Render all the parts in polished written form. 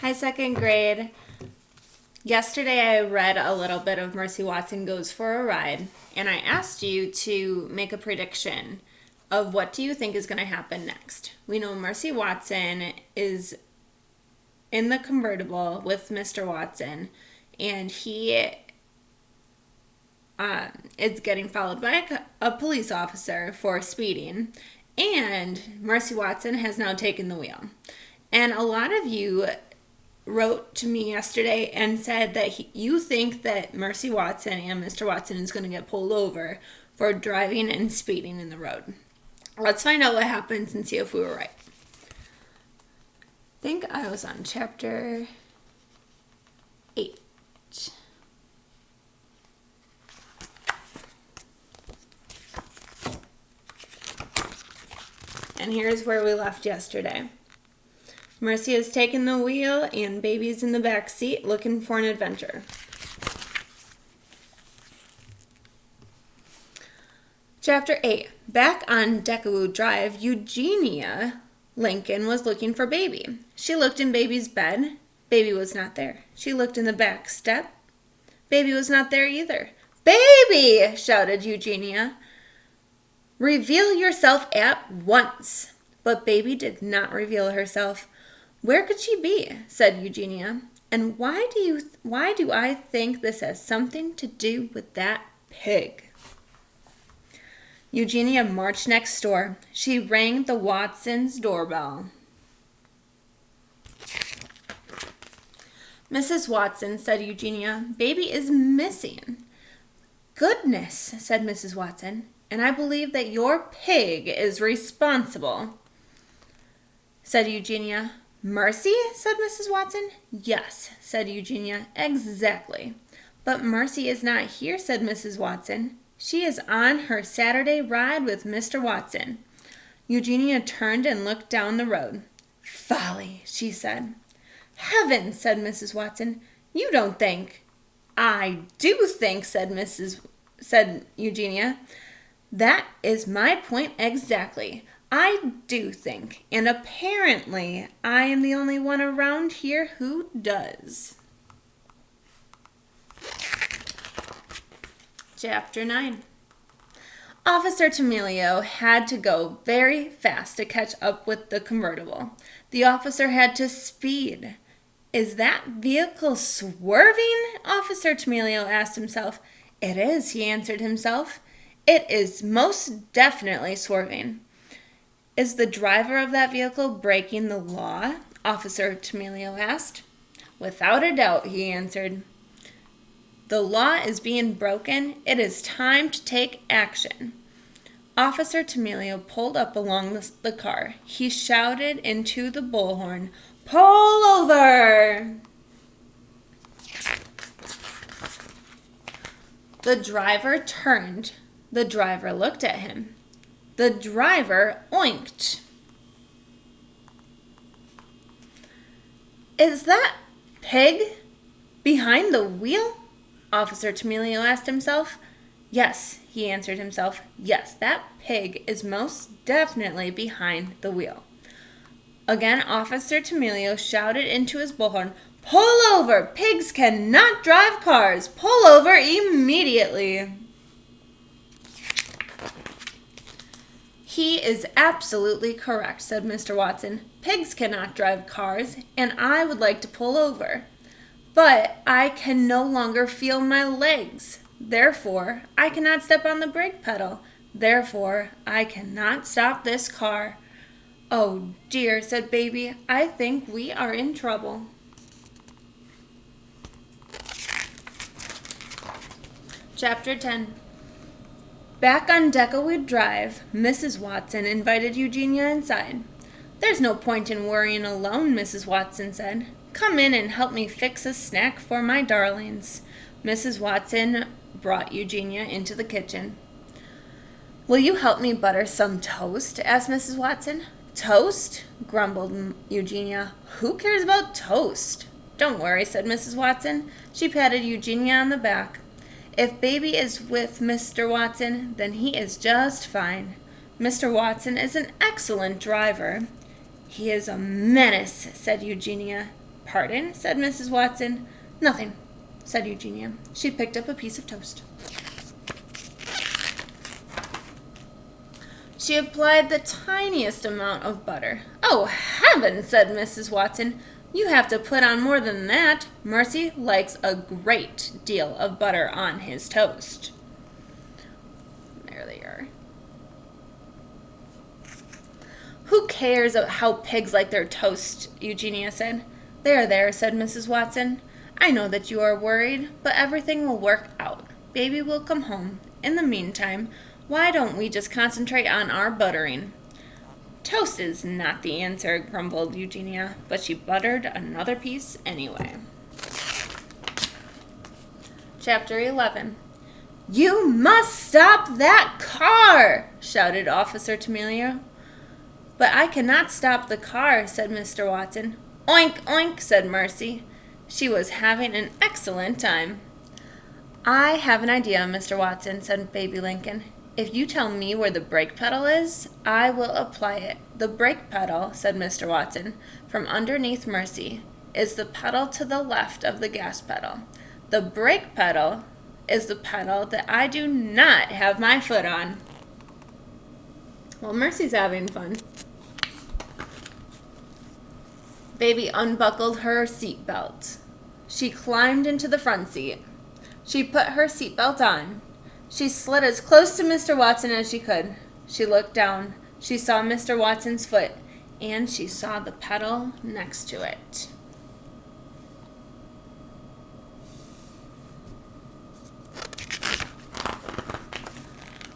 Hi, second grade. Yesterday I read a little bit of Mercy Watson Goes for a Ride, and I asked you to make a prediction of what do you think is going to happen next. We know Mercy Watson is in the convertible with Mr. Watson, and he is getting followed by a police officer for speeding, and Mercy Watson has now taken the wheel. And a lot of you wrote to me yesterday and said that you think that Mercy Watson and Mr. Watson is going to get pulled over for driving and speeding in the road. Let's find out what happens and see if we were right. I think I was on chapter 8. And here's where we left yesterday. Mercy has taken the wheel and Baby's in the back seat looking for an adventure. Chapter 8. Back on Deckerwood Drive, Eugenia Lincoln was looking for Baby. She looked in Baby's bed. Baby was not there. She looked in the back step. Baby was not there either. "Baby!" shouted Eugenia. "Reveal yourself at once." But Baby did not reveal herself. "Where could she be?" said Eugenia. "And why do I think this has something to do with that pig?" Eugenia marched next door. She rang the Watsons' doorbell. "Mrs. Watson," said Eugenia, "Baby is missing." "Goodness," said Mrs. Watson, "and I believe that your pig is responsible," said Eugenia. "Mercy?" said Mrs. Watson. "Yes," said Eugenia, "exactly." "But Mercy is not here," said Mrs. Watson. "She is on her Saturday ride with Mr. Watson." Eugenia turned and looked down the road. "Folly," she said. "Heavens," said Mrs. Watson. "You don't think—" "I do think," said Eugenia. "That is my point exactly. I do think, and apparently I am the only one around here who does." Chapter 9. Officer Tamilio had to go very fast to catch up with the convertible. The officer had to speed. "Is that vehicle swerving?" Officer Tamilio asked himself. "It is," he answered himself. "It is most definitely swerving." "Is the driver of that vehicle breaking the law?" Officer Tamilio asked. "Without a doubt," he answered. "The law is being broken. It is time to take action." Officer Tamilio pulled up along the car. He shouted into the bullhorn, "Pull over!" The driver turned. The driver looked at him. The driver oinked. "Is that pig behind the wheel?" Officer Tamilio asked himself. "Yes," he answered himself. "Yes, that pig is most definitely behind the wheel." Again, Officer Tamilio shouted into his bullhorn, "Pull over! Pigs cannot drive cars! Pull over immediately!" "He is absolutely correct," said Mr. Watson. "Pigs cannot drive cars, and I would like to pull over. But I can no longer feel my legs. Therefore, I cannot step on the brake pedal. Therefore, I cannot stop this car." "Oh dear," said Baby, "I think we are in trouble." Chapter 10. Back on Deckerwood Drive, Mrs. Watson invited Eugenia inside. "There's no point in worrying alone," Mrs. Watson said. "Come in and help me fix a snack for my darlings." Mrs. Watson brought Eugenia into the kitchen. "Will you help me butter some toast?" asked Mrs. Watson. "Toast?" grumbled Eugenia. "Who cares about toast?" "Don't worry," said Mrs. Watson. She patted Eugenia on the back. "If Baby is with Mr. Watson, then he is just fine. Mr. Watson is an excellent driver." "He is a menace," said Eugenia. Pardon? Said Mrs. Watson. Nothing, said Eugenia. She picked up a piece of toast. She applied the tiniest amount of butter. Oh, heavens, said Mrs. Watson. You have to put on more than that. Mercy likes a great deal of butter on his toast. There they are. Who cares how pigs like their toast, Eugenia said. There, said Mrs. Watson. I know that you are worried, but everything will work out. Baby will come home. In the meantime, why don't we just concentrate on our buttering? Toast is not the answer, grumbled Eugenia, but she buttered another piece anyway. Chapter 11. You must stop that car, shouted Officer Tamilio. But I cannot stop the car, said Mr. Watson. Oink, oink, said Mercy. She was having an excellent time. I have an idea, Mr. Watson, said Baby Lincoln. If you tell me where the brake pedal is, I will apply it. The brake pedal, said Mr. Watson, from underneath Mercy, is the pedal to the left of the gas pedal. The brake pedal is the pedal that I do not have my foot on. Well, Mercy's having fun. Baby unbuckled her seatbelt. She climbed into the front seat. She put her seatbelt on. She slid as close to Mr. Watson as she could. She looked down. She saw Mr. Watson's foot, and she saw the pedal next to it.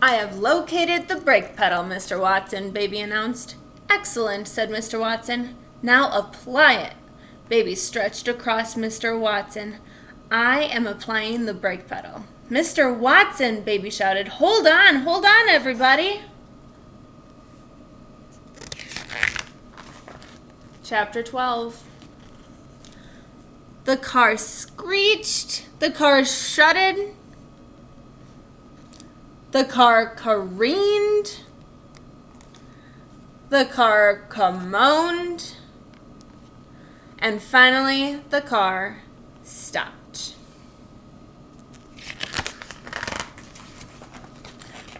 I have located the brake pedal, Mr. Watson, Baby announced. Excellent, said Mr. Watson. Now apply it. Baby stretched across Mr. Watson. I am applying the brake pedal. Mr. Watson, Baby shouted. Hold on, everybody. Chapter 12. The car screeched. The car shuddered. The car careened. The car moaned. And finally, the car stopped.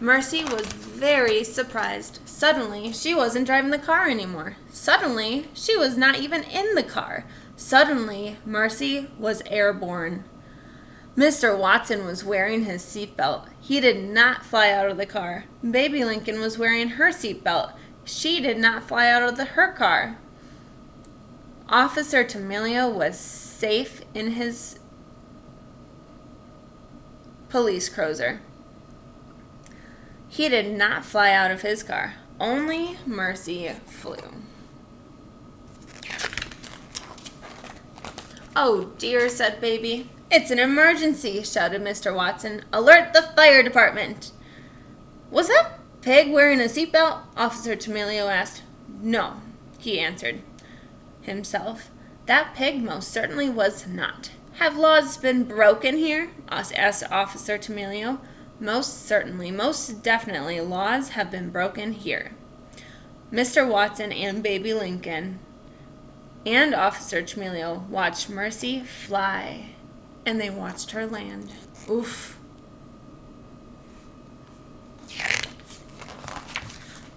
Mercy was very surprised. Suddenly, she wasn't driving the car anymore. Suddenly, she was not even in the car. Suddenly, Mercy was airborne. Mr. Watson was wearing his seatbelt. He did not fly out of the car. Baby Lincoln was wearing her seatbelt. She did not fly out of her car. Officer Tamilio was safe in his police cruiser. He did not fly out of his car. Only Mercy flew. Oh dear, said Baby. It's an emergency, shouted Mr. Watson. Alert the fire department. Was that pig wearing a seatbelt? Officer Tamilio asked. No, he answered himself. That pig most certainly was not. Have laws been broken here? Asked Officer Tamilio. Most certainly, most definitely, laws have been broken here. Mr. Watson and Baby Lincoln and Officer Tamilio watched Mercy fly, and they watched her land. Oof.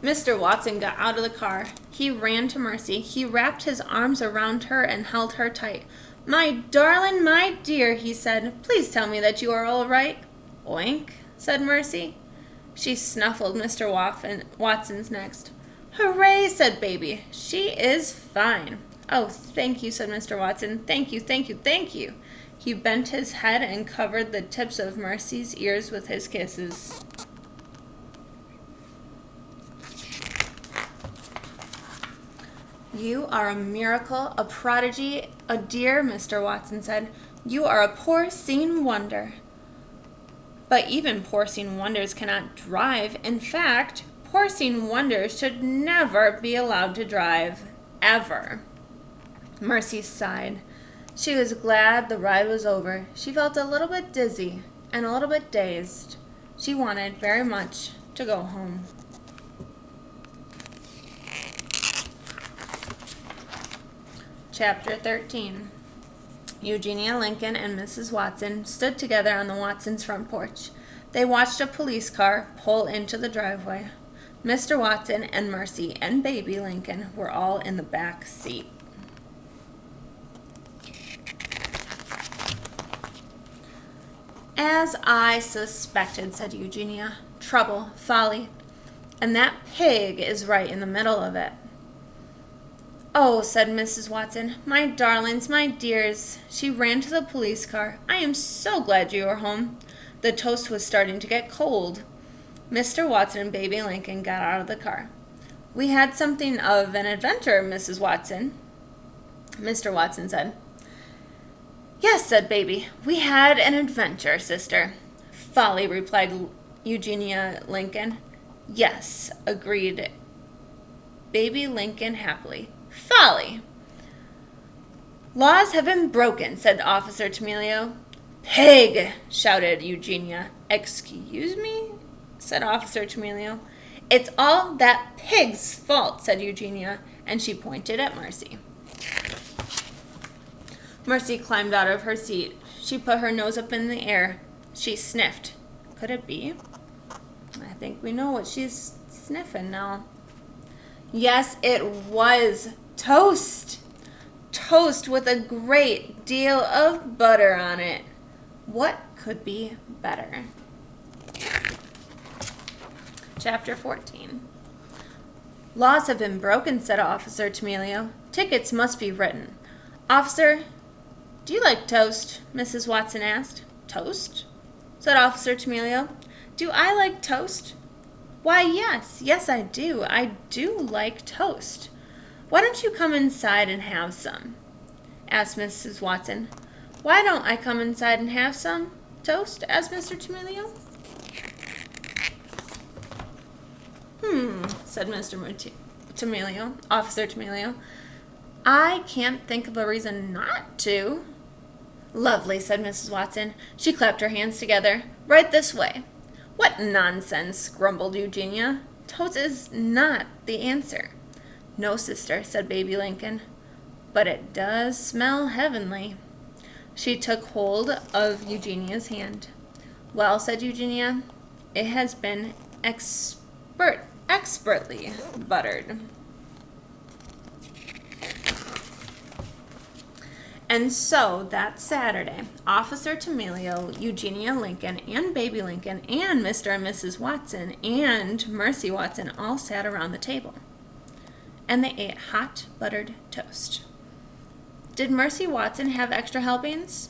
Mr. Watson got out of the car. He ran to Mercy. He wrapped his arms around her and held her tight. My darling, my dear, he said, please tell me that you are all right. Oink, said Mercy. She snuffled Mr. Watson's neck. Hooray, said Baby. She is fine. Oh, thank you, said Mr. Watson. Thank you, thank you, thank you. He bent his head and covered the tips of Mercy's ears with his kisses. You are a miracle, a prodigy, a dear, Mr. Watson said. You are a porcine wonder. But even porcine wonders cannot drive. In fact, porcine wonders should never be allowed to drive. Ever. Mercy sighed. She was glad the ride was over. She felt a little bit dizzy and a little bit dazed. She wanted very much to go home. Chapter 13. Eugenia Lincoln and Mrs. Watson stood together on the Watsons' front porch. They watched a police car pull into the driveway. Mr. Watson and Mercy and baby Lincoln were all in the back seat. As I suspected, said Eugenia. Trouble, folly. And that pig is right in the middle of it. Oh, said Mrs. Watson, my darlings, my dears. She ran to the police car. I am so glad you are home. The toast was starting to get cold. Mr. Watson and baby Lincoln got out of the car. We had something of an adventure, Mrs. Watson, Mr. Watson said. Yes, said baby, we had an adventure, sister. Folly, replied Eugenia Lincoln. Yes, agreed baby Lincoln happily. Folly. Laws have been broken, said Officer Tamilio. Pig, shouted Eugenia. Excuse me, said Officer Tamilio. It's all that pig's fault, said Eugenia, and she pointed at Mercy. Mercy climbed out of her seat. She put her nose up in the air. She sniffed. Could it be? I think we know what she's sniffing now. Yes, it was toast. Toast with a great deal of butter on it. What could be better? Chapter 14. Laws have been broken, said Officer Tamilio. Tickets must be written. Officer, do you like toast? Mrs. Watson asked. Toast? Said Officer Tamilio. Do I like toast? Why, yes, I do. I do like toast. Why don't you come inside and have some? Asked Mrs. Watson. Why don't I come inside and have some toast? Asked Mr. Tamilio. Said Mr. Tamilio, Officer Tamilio. I can't think of a reason not to. Lovely, said Mrs. Watson. She clapped her hands together. Right this way. What nonsense, grumbled Eugenia. Toast is not the answer. No, sister, said baby Lincoln. But it does smell heavenly. She took hold of Eugenia's hand. Well, said Eugenia, it has been expertly buttered. And so that Saturday, Officer Tamilio, Eugenia Lincoln, and baby Lincoln, and Mr. and Mrs. Watson, and Mercy Watson all sat around the table. And they ate hot buttered toast. Did Mercy Watson have extra helpings?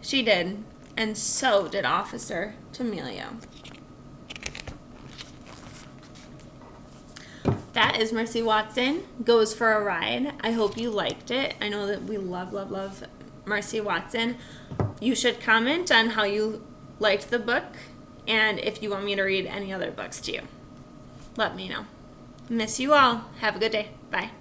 She did, and so did Officer Tamilio. That is Mercy Watson Goes for a Ride. I hope you liked it. I know that we love Mercy Watson. You should comment on how you liked the book and if you want me to read any other books to you. Let me know. Miss you all. Have a good day. Bye.